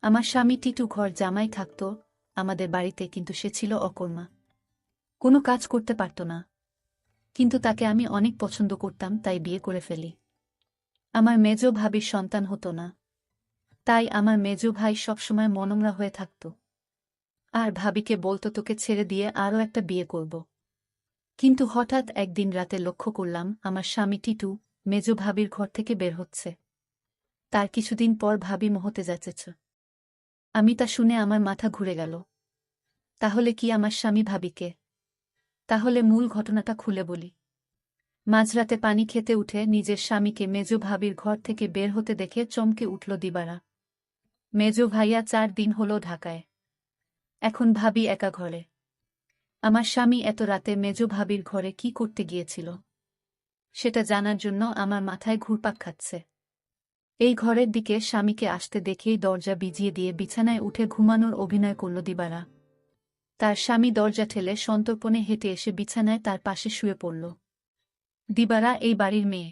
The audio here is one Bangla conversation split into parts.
আমার স্বামী টিটু ঘর জামাই থাকত আমাদের বাড়িতে, কিন্তু সে ছিল অকর্মা। কোনো কাজ করতে পারত না। কিন্তু তাকে আমি অনেক পছন্দ করতাম, তাই বিয়ে করে ফেলি। আমার মেজ ভাবির সন্তান হতো না, তাই আমার মেজ ভাই সবসময় মনমরা হয়ে থাকত আর ভাবিকে বলতো তোকে ছেড়ে দিয়ে আরও একটা বিয়ে করব। কিন্তু হঠাৎ একদিন রাতে লক্ষ্য করলাম আমার স্বামী টিটু মেজ ভাবির ঘর থেকে বের হচ্ছে। তার কিছুদিন পর ভাবি মহতে যাচ্ছে। আমি তা শুনে আমার মাথা ঘুরে গেল। তাহলে কি আমার স্বামী ভাবিকে? তাহলে মূল ঘটনাটা খুলে বলি। মাঝরাতে পানি খেতে উঠে নিজের স্বামীকে মেজ ভাবির ঘর থেকে বের হতে দেখে চমকে উঠল দিবারা। মেজ ভাইয়া 4 দিন হলো ঢাকায়। এখন ভাবি একা ঘরে। আমার স্বামী এত রাতে মেজ ভাবির ঘরে কি করতে গিয়েছিল সেটা জানার জন্য আমার মাথায় ঘুরপাক খাচ্ছে। এই ঘরের দিকে স্বামীকে আসতে দেখেই দরজা ভিজিয়ে দিয়ে বিছানায় উঠে ঘুমানোর অভিনয় করল দিবারা। তার স্বামী দরজা ঠেলে সন্তর্পণে হেঁটে এসে বিছানায় তার পাশে শুয়ে পড়ল। দিবারা এই বাড়ির মেয়ে,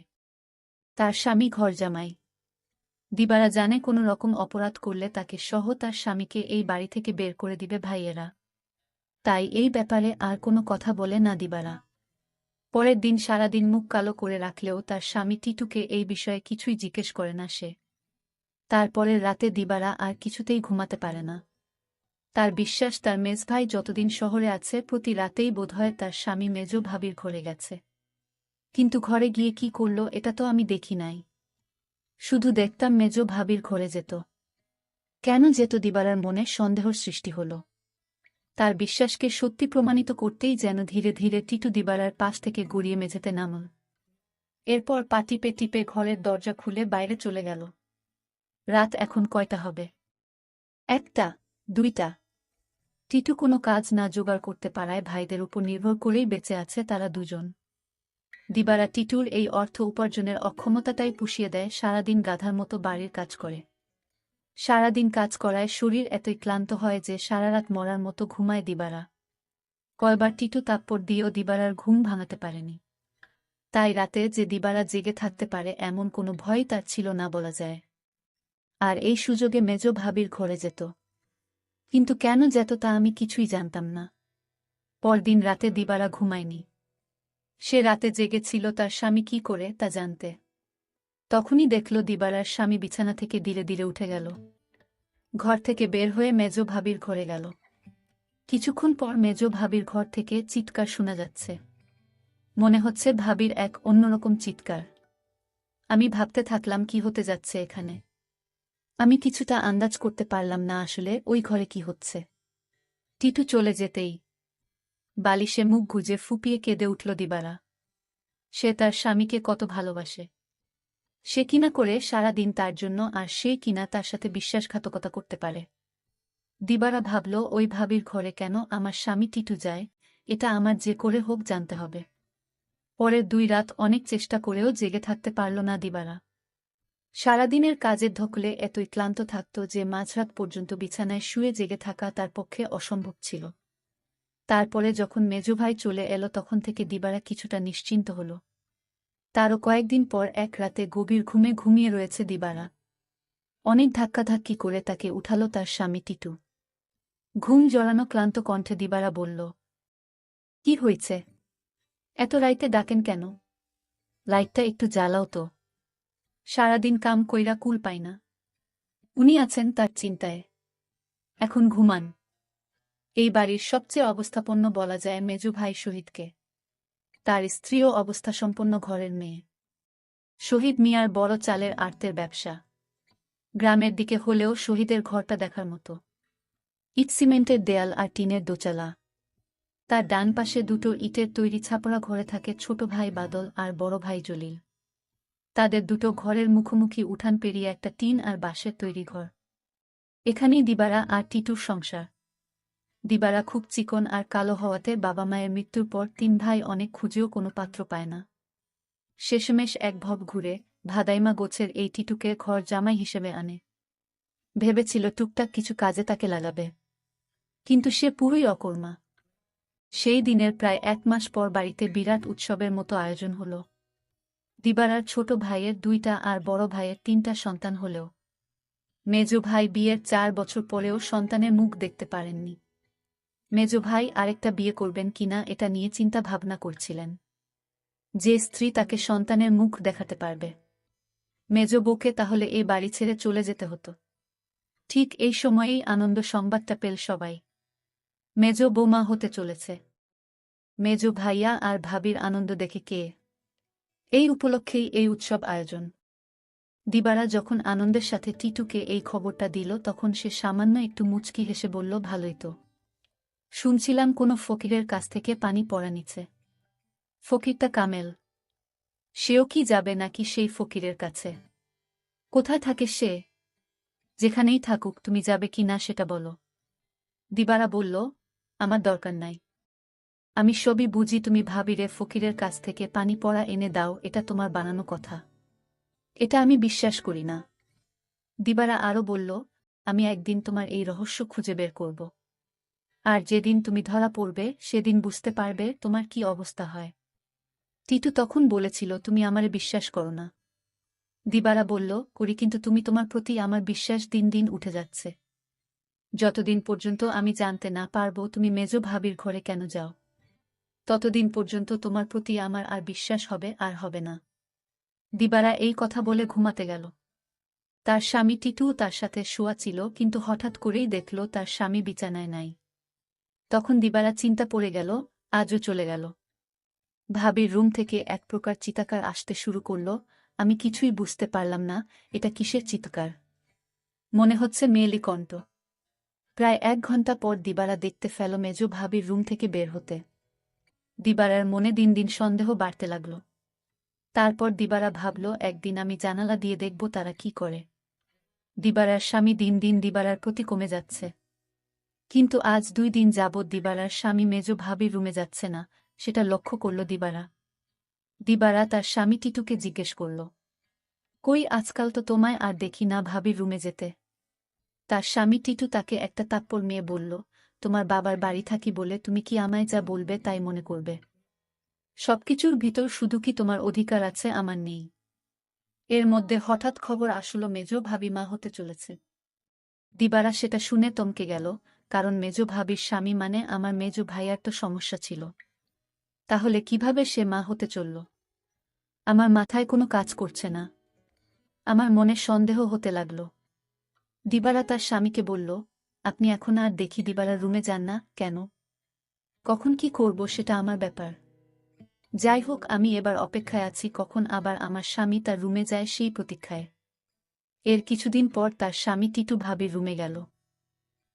তার স্বামী ঘরজামাই। দিবারা জানে কোনো রকম অপরাধ করলে তাকে সহ তার স্বামীকে এই বাড়ি থেকে বের করে দিবে ভাইয়েরা। তাই এই ব্যাপারে আর কোনো কথা বলে না দিবারা। পরের দিন সারাদিন মুখ কালো করে রাখলেও তার স্বামী টিটুকে এই বিষয়ে কিছুই জিজ্ঞেস করে না সে। তারপরের রাতে দিবারা আর কিছুতেই ঘুমাতে পারে না। তার বিশ্বাস তার মেজভাই যতদিন শহরে আছে প্রতি রাতেই বোধহয় তার স্বামী মেজ ভাবির ঘরে গেছে। কিন্তু ঘরে গিয়ে কি করল এটা তো আমি দেখি নাই। শুধু দেখতাম মেজ ভাবির ঘরে যেত। কেন যেত দিবারার মনে সন্দেহর সৃষ্টি হল। তার বিশ্বাসকে সত্যি প্রমাণিত করতেই যেন ধীরে ধীরে টিটু দিবারার পাশ থেকে গড়িয়ে মেঝেতে নামল। এরপর পা টিপে টিপে ঘরের দরজা খুলে বাইরে চলে গেল। রাত এখন কয়টা হবে? 1টা, 2টা। টিটু কোনো কাজ না জোগাড় করতে পারায় ভাইদের উপর নির্ভর করেই বেঁচে আছে তারা দুজন। দিবারা টিটুর এই অর্থ উপার্জনের অক্ষমতাটাই পুষিয়ে দেয়, সারাদিন গাধার মতো বাড়ির কাজ করে। সারাদিন কাজ করায় শরীর এতই ক্লান্ত হয় যে সারারাত মরার মতো ঘুমায় দিবারা। কয়বার টিটু তাপ্পড় দিয়েও দিবারার ঘুম ভাঙাতে পারেনি। তাই রাতে যে দিবারা জেগে থাকতে পারে এমন কোনো ভয় তার ছিল না বলা যায়। আর এই সুযোগে মেজ ভাবির ঘরে যেত। কিন্তু কেন যেত তা আমি কিছুই জানতাম না। পরদিন রাতে দিবারা ঘুমায়নি। সে রাতে জেগেছিল তার স্বামী কি করে তা জানতে। তখনই দেখল দিবারার স্বামী বিছানা থেকে ধীরে ধীরে উঠে গেল। ঘর থেকে বের হয়ে মেজ ভাবির ঘরে গেল। কিছুক্ষণ পর মেজ ভাবির ঘর থেকে চিৎকার শোনা যাচ্ছে। মনে হচ্ছে ভাবির এক অন্যরকম চিৎকার। আমি ভাবতে থাকলাম কি হতে যাচ্ছে এখানে। আমি কিছুটা আন্দাজ করতে পারলাম না আসলে ওই ঘরে কি হচ্ছে। টিটু চলে যেতেই বালিশে মুখ গুজে ফুপিয়ে কেঁদে উঠল দিবারা। সে তার স্বামীকে কত ভালোবাসে। সে কিনা করে সারাদিন তার জন্য, আর সে কিনা তার সাথে বিশ্বাসঘাতকতা করতে পারে। দিবারা ভাবল ওই ভাবির ঘরে কেন আমার স্বামী টিটু যায়, এটা আমার যে করে হোক জানতে হবে। পরের 2 রাত অনেক চেষ্টা করেও জেগে থাকতে পারল না দিবারা। সারাদিনের কাজের ধকলে এতই ক্লান্ত থাকত যে মাঝরাত পর্যন্ত বিছানায় শুয়ে জেগে থাকা তার পক্ষে অসম্ভব ছিল। তারপরে যখন মেজভাই চলে এলো তখন থেকে দিবারা কিছুটা নিশ্চিন্ত হল। তারও কয়েকদিন পর এক রাতে গভীর ঘুমে ঘুমিয়ে রয়েছে দিবারা। অনেক ধাক্কাধাক্কি করে তাকে উঠালো তার স্বামী টিটু। ঘুম জড়ানো ক্লান্ত কণ্ঠে দিবারা বলল, কি হয়েছে? এত রাইতে ডাকেন কেন? লাইটটা একটু জ্বালাও তো। সারাদিন কাম কইরা কুল পাই না। উনি আছেন তার চিন্তায়। এখন ঘুমান। এই বাড়ির সবচেয়ে অবস্থাপন্ন বলা যায় মেজু ভাই শহীদকে। তার স্ত্রীও অবস্থাসম্পন্ন ঘরের মেয়ে। শহীদ মিয়ার বড় চালের আড়তের ব্যবসা। গ্রামের দিকে হলেও শহীদের ঘরটা দেখার মতো। ইট সিমেন্টের দেয়াল আর টিনের দোচালা। তার ডান পাশে 2টো ইটের তৈরি ছাপড়া ঘরে থাকে ছোট ভাই বাদল আর বড় ভাই জলিল। তাদের 2টো ঘরের মুখোমুখি উঠান পেরিয়ে একটা টিন আর বাঁশের তৈরি ঘর। এখানেই দিবারা আর টিটুর সংসার। দিবারা খুব চিকন আর কালো হওয়াতে বাবা মায়ের মৃত্যুর পর 3 ভাই অনেক খুঁজেও কোনো পাত্র পায় না। শেষমেশ এক ভব ঘুরে ভাদাইমা গোছের এই টিটুকে ঘর জামাই হিসেবে আনে। ভেবেছিল টুকটাক কিছু কাজে তাকে লাগাবে। কিন্তু সে পুরোই অকর্মা। সেই দিনের প্রায় 1 মাস পর বাড়িতে বিরাট উৎসবের মতো আয়োজন হল। দিবারার ছোট ভাইয়ের 2টা আর বড় ভাইয়ের 3টা সন্তান হলেও মেজ ভাই বিয়ের 4 বছর পরেও সন্তানের মুখ দেখতে পারেননি। মেজ ভাই আরেকটা বিয়ে করবেন কিনা এটা নিয়ে চিন্তা ভাবনা করছিলেন। যে স্ত্রী তাকে সন্তানের মুখ দেখাতে পারবে, মেজ বউকে তাহলে এই বাড়ি ছেড়ে চলে যেতে হতো। ঠিক এই সময়েই আনন্দ সংবাদটা পেল সবাই। মেজ বৌমা হতে চলেছে। মেজ ভাইয়া আর ভাবির আনন্দ দেখে কে। এই উপলক্ষেই এই উৎসব আয়োজন। দিবারা যখন আনন্দের সাথে টিটুকে এই খবরটা দিল তখন সে সামান্য একটু মুচকি হেসে বলল, ভালোই তো। শুনছিলাম কোনো ফকিরের কাছ থেকে পানি পড়া নিচ্ছে। ফকিরটা কামেল। সেও কি যাবে নাকি সেই ফকিরের কাছে? কোথায় থাকে সে? যেখানেই থাকুক, তুমি যাবে কি না সেটা বলো। দিবারা বলল, আমার দরকার নাই। আমি সবই বুঝি, তুমি ভাবিরে ফকিরের কাছ থেকে পানি পড়া এনে দাও, এটা তোমার বানানো কথা। এটা আমি বিশ্বাস করি না। দিবারা আরও বলল, আমি একদিন তোমার এই রহস্য খুঁজে বের করব। আর যেদিন তুমি ধরা পড়বে সেদিন বুঝতে পারবে তোমার কি অবস্থা হয়। টিটু তখন বলেছিল, তুমি আমারে বিশ্বাস করো না। দিবারা বলল, করি, কিন্তু তুমি তোমার প্রতি আমার বিশ্বাস দিন দিন উঠে যাচ্ছে। যতদিন পর্যন্ত আমি জানতে না পারব তুমি মেজ ভাবির ঘরে কেন যাও, ততদিন পর্যন্ত তোমার প্রতি আমার আর বিশ্বাস হবে আর হবে না। দিবারা এই কথা বলে ঘুমাতে গেল। তার স্বামী টিটুও তার সাথে শোয়া ছিল, কিন্তু হঠাৎ করেই দেখল তার স্বামী বিছানায় নাই। তখন দিবারা চিন্তা পড়ে গেল, আজও চলে গেল। ভাবির রুম থেকে এক প্রকার চিৎকার আসতে শুরু করল। আমি কিছুই বুঝতে পারলাম না, এটা কিসের চিৎকার। মনে হচ্ছে মেয়েলি কণ্ঠ। প্রায় 1 ঘণ্টা পর দিবারা দেখতে ফেল মেজ ভাবির রুম থেকে বের হতে। দিবারার মনে দিন দিন সন্দেহ বাড়তে লাগল। তারপর দিবারা ভাবল, একদিন আমি জানালা দিয়ে দেখব তারা কি করে। দিবারার স্বামী দিন দিন দিবারার প্রতি কমে যাচ্ছে। কিন্তু আজ 2 দিন যাবৎ দিবারার স্বামী মেজ ভাবির রুমে যাচ্ছে না, সেটা লক্ষ্য করল দিবারা। দিবারা তার স্বামী টিটুকে জিজ্ঞেস করল, কই, আজকাল তো তোমায় আর দেখি না ভাবির রুমে যেতে। তার স্বামী টিটু তাকে একটা তাপ্পড় মেয়ে বলল, তোমার বাবার বাড়ি থাকি বলে তুমি কি আমায় যা বলবে তাই মনে করবে? সবকিছুর ভিতর শুধু কি তোমার অধিকার আছে, আমার নেই? এর মধ্যে হঠাৎ খবর আসলো মেজ ভাবি মা হতে চলেছে। দিবারা সেটা শুনে থমকে গেল, কারণ মেজ ভাবির স্বামী মানে আমার মেজ ভাইয়ার তো সমস্যা ছিল। তাহলে কিভাবে সে মা হতে চলল? আমার মাথায় কোনো কাজ করছে না। আমার মনে সন্দেহ হতে লাগল। দিবারা তার স্বামীকে বলল, আপনি এখন আর দেখি দিবারার রুমে যান না কেন? কখন কি করব সেটা আমার ব্যাপার। যাই হোক, আমি এবার অপেক্ষায় আছি কখন আবার আমার স্বামী তার রুমে যায় সেই প্রতীক্ষায়। এর কিছুদিন পর তার স্বামী টিটু ভাবির রুমে গেল।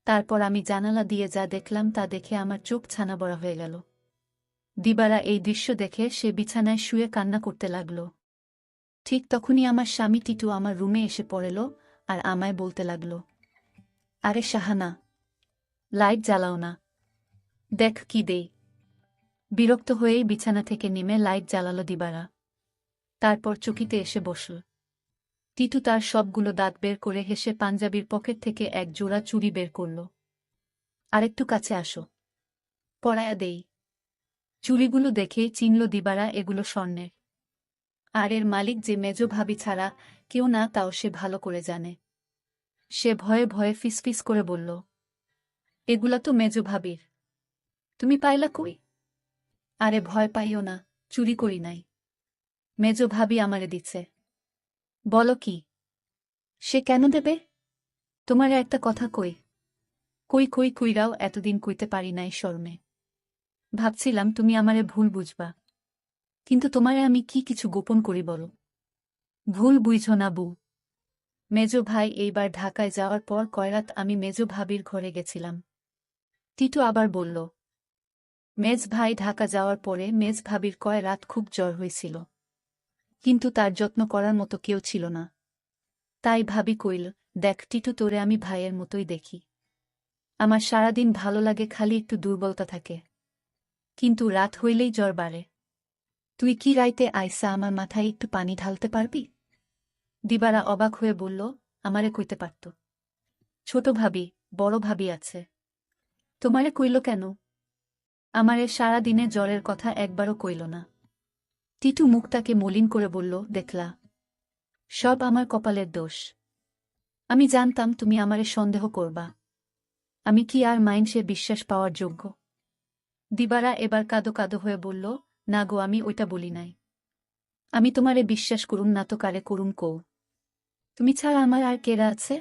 তারপর আমি জানালা দিয়ে যা দেখলাম তা দেখে আমার চোখ ছানা বড়া হয়ে গেল। দিবারা এই দৃশ্য দেখে সে বিছানায় শুয়ে কান্না করতে লাগল। ঠিক তখনই আমার স্বামী টিটু আমার রুমে এসে পড়ল আর আমায় বলতে লাগল, আরে শাহানা, লাইট জ্বালাও না, দেখ কি দেই। বিরক্ত হয়েই বিছানা থেকে নেমে লাইট জ্বালালো দিবারা। তারপর চকিতে এসে বসল। টিটু তার সবগুলো দাঁত বের করে হেসে পাঞ্জাবির পকেট থেকে এক জোড়া চুড়ি বের করল। আরেকটু কাছে আসো, পরায়া দেই। চুড়িগুলো দেখে চিনল দিবারা এগুলো স্বর্ণের। আর এর মালিক যে মেজ ভাবি ছাড়া কেউ না, তাও সে ভালো করে জানে। সে ভয়ে ভয়ে ফিসফিস করে বলল, এগুলা তো মেজ ভাবির। তুমি পাইলা কই? আরে ভয় পাইও না, চুরি করি নাই। মেজ ভাবি আমারে দিচ্ছে। বলো কি? সে কেন দেবে? তোমারে একটা কথা কই। কই কই কইরাও এতদিন কইতে পারি নাই শর্মে। ভাবছিলাম তুমি আমারে ভুল বুঝবা, কিন্তু তোমারে আমি কি কিছু গোপন করি বলো? ভুল বুঝো না বউ। মেজ ভাই এইবার ঢাকায় যাওয়ার পর কয়রাত আমি মেজ ভাবির ঘরে গেছিলাম। টিটু আবার বলল, মেজ ভাই ঢাকা যাওয়ার পরে মেজ ভাবির কয় রাত খুব জ্বর হয়েছিল, কিন্তু তার যত্ন করার মতো কেউ ছিল না। তাই ভাবি কইল, দেখ টিটু, তোরে আমি ভাইয়ের মতোই দেখি। আমার সারাদিন ভালো লাগে, খালি একটু দুর্বলতা থাকে, কিন্তু রাত হইলেই জ্বর বাড়ে। তুই কি রাইতে আইসা আমার মাথায় একটু পানি ঢালতে পারবি? দিবারা অবাক হয়ে বলল, আমারে কইতে পারত। ছোট ভাবি, বড় ভাবি আছে, তোমারে কইল কেন? আমারে সারা দিনে জ্বরের কথা একবারও কইল না। টিটু মুখটাকে মলিন করে বলল, দেখলা, সব আমার কপালের দোষ। আমি জানতাম তুমি আমারে সন্দেহ করবা। আমি কি আর মাইনষে বিশ্বাস পাওয়ার যোগ্য? দিবারা এবার কাঁদো কাঁদো হয়ে বলল, না গো, আমি ওইটা বলি নাই। আমি তোমারে বিশ্বাস করুম না তো কারে করুম কও? তুমি ছাড়া আমার আর কেরা আছে?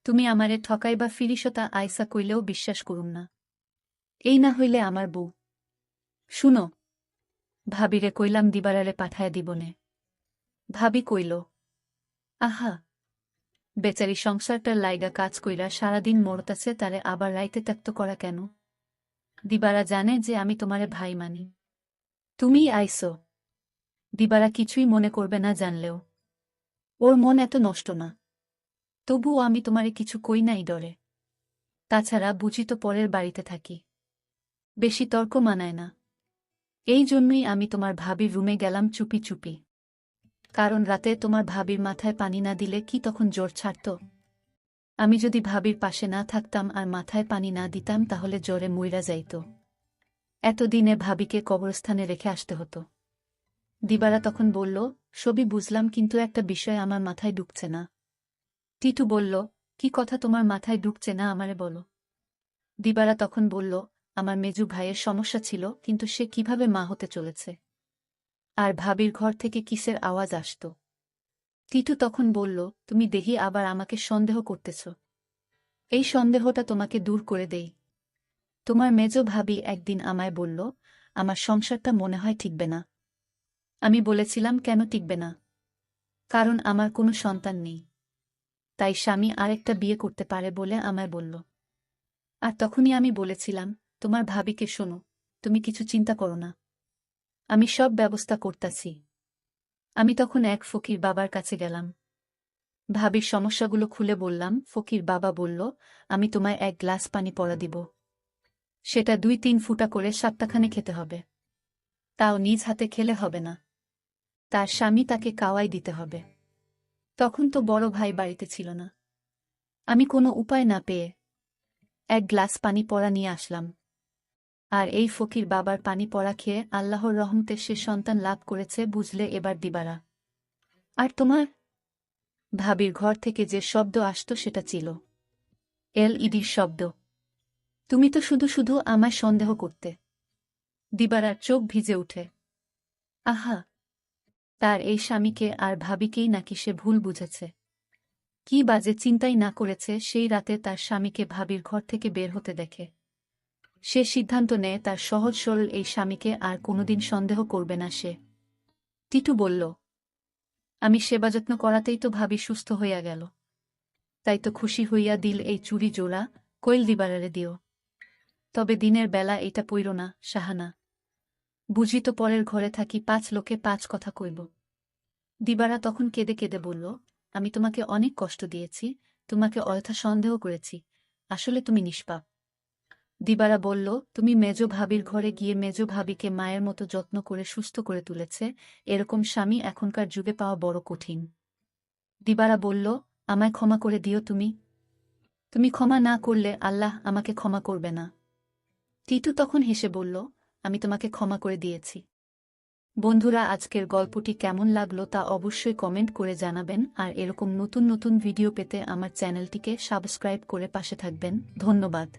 তুমি আমারে ঠকাইবা ফিরিসতা আইসা কইলেও বিশ্বাস করুম না। এই না হইলে আমার বউ। শুনো, ভাবিরে কইলাম দিবারারে পাঠায় দিবনে। ভাবি কইল, আহা, বেচারি সংসারটার লাইগা কাজ কইরা সারাদিন মরতাছে, তারে আবার রাইতে ত্যাক্ত করা কেন? দিবারা জানে যে আমি তোমারে ভাই মানি। তুমিই আইসো। দিবারা কিছুই মনে করবে না জানলেও। ওর মন এত নষ্ট না। তবুও আমি তোমারে কিছু কই নাই ডরে। তাছাড়া বুঝি তো পরের বাড়িতে থাকি। বেশি তর্ক মানায় না। এই জন্যই আমি তোমার ভাবির রুমে গেলাম চুপি চুপি। কারণ রাতে তোমার ভাবির মাথায় পানি না দিলে কি তখন জ্বর ছাড়ত? আমি যদি ভাবির পাশে না থাকতাম আর মাথায় পানি না দিতাম তাহলে জ্বরে মইরা যাইত। এতদিনে ভাবিকে কবরস্থানে রেখে আসতে হতো। দিবারা তখন বলল, সবই বুঝলাম, কিন্তু একটা বিষয় আমার মাথায় ঢুকছে না। টিটু বলল, কি কথা তোমার মাথায় ঢুকছে না আমারে বলো। দিবারা তখন বলল, আমার মেজু ভাইয়ের সমস্যা ছিল, কিন্তু সে কিভাবে মা হতে চলেছে। আর ভাবির ঘর থেকে কিসের আওয়াজ আসত। টিটু তখন বলল, তুমি দেখি আবার আমাকে সন্দেহ করতেছ। এই সন্দেহটা তোমাকে দূর করে দেই। তোমার মেজো ভাবি একদিন আমায় বলল, আমার সংসারটা মনে হয় টিকবে না। আমি বলেছিলাম, কেন টিকবে না? কারণ আমার কোনো সন্তান নেই। তাই স্বামী আরেকটা বিয়ে করতে পারে বলে আমায় বলল। আর তখনই আমি বলেছিলাম, তোমার ভাবিকে শোনো, তুমি কিছু চিন্তা করো না, আমি সব ব্যবস্থা করতাছি। আমি তখন এক ফকির বাবার কাছে গেলাম। ভাবির সমস্যাগুলো খুলে বললাম। ফকির বাবা বলল, আমি তোমায় এক গ্লাস পানি পড়া দিব। সেটা 2-3 ফুটা করে সপ্তাহখানে খেতে হবে। তাও নিজ হাতে খেলে হবে না, তার স্বামী তাকে কাওয়াই দিতে হবে। তখন তো বড় ভাই বাড়িতে ছিল না। আমি কোনো উপায় না পেয়ে এক গ্লাস পানি পড়া নিয়ে আসলাম। আর এই ফকির বাবার পানি পড়া খেয়ে আল্লাহর রহমতে সে সন্তান লাভ করেছে, বুঝলে এবার দিবারা। আর তোমার ভাবির ঘর থেকে যে শব্দ আসত সেটা ছিল এলইডির শব্দ। তুমি তো শুধু শুধু আমায় সন্দেহ করতে। দিবারার চোখ ভিজে উঠে। আহা, তার এই স্বামীকে আর ভাবিকেই নাকি সে ভুল বুঝেছে। কি বাজে চিন্তাই না করেছে সেই রাতে তার স্বামীকে ভাবির ঘর থেকে বের হতে দেখে। সে সিদ্ধান্ত নেয় তার সহজ সরল এই স্বামীকে আর কোনোদিন সন্দেহ করবে না সে। টিটু বলল, আমি সেবাযত্ন করাতেই তো ভাবি সুস্থ হইয়া গেল। তাই তো খুশি হইয়া দিল এই চুরি জোড়া, কইল দিবারারে দিও। তবে দিনের বেলা এটা পইর না, সাহানা। বুঝি তো পরের ঘরে থাকি, 5 লোকে 5 কথা কইব। দিবারা তখন কেঁদে কেঁদে বলল, আমি তোমাকে অনেক কষ্ট দিয়েছি, তোমাকে অযথা সন্দেহ করেছি, আসলে তুমি নিষ্পাপ। দিবারা বলল, তুমি মেজো ভাবির ঘরে গিয়ে মেজো ভাবিকে মায়ের মতো যত্ন করে সুস্থ করে তুলেছে, এরকম স্বামী এখনকার যুগে পাওয়া বড় কঠিন। দিবারা বলল, আমায় ক্ষমা করে দিও তুমি। তুমি ক্ষমা না করলে আল্লাহ আমাকে ক্ষমা করবে না। টিটু তখন হেসে বলল, আমি তোমাকে ক্ষমা করে দিয়েছি। বন্ধুরা, আজকের গল্পটি কেমন লাগলো তা অবশ্যই কমেন্ট করে জানাবেন, আর এরকম নতুন নতুন ভিডিও পেতে আমার চ্যানেলটিকে সাবস্ক্রাইব করে পাশে থাকবেন। ধন্যবাদ।